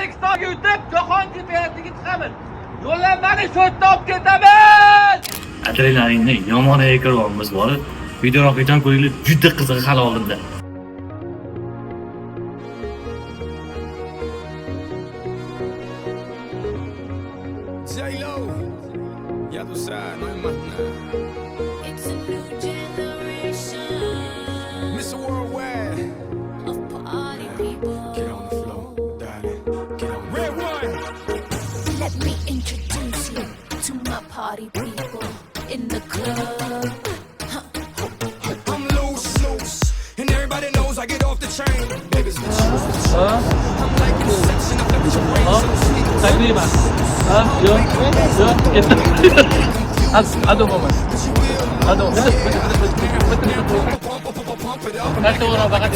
O'zbekistonga yutib, jahon chempionatiga chiqamiz. Yo'llanmani shu yerda olib ketamiz. Adrenalini yomon ekromimiz bor. Videorolikdan ko'ringlar, juda qiziq hali oldinda. J-Lo, ya tú sabes, no hay más nada. It's a new generation Mr. Worldwide, of party people. get on the floor, darling, get on the Red one. Let me introduce you to my party people in the club. I'm loose, and everybody knows I get off the train. Baby's the truth. I'm like in a section of the brain, so sleep. Taklima. Yo'q, ketdim. Ado moment. Ado. Katta o'ra faqat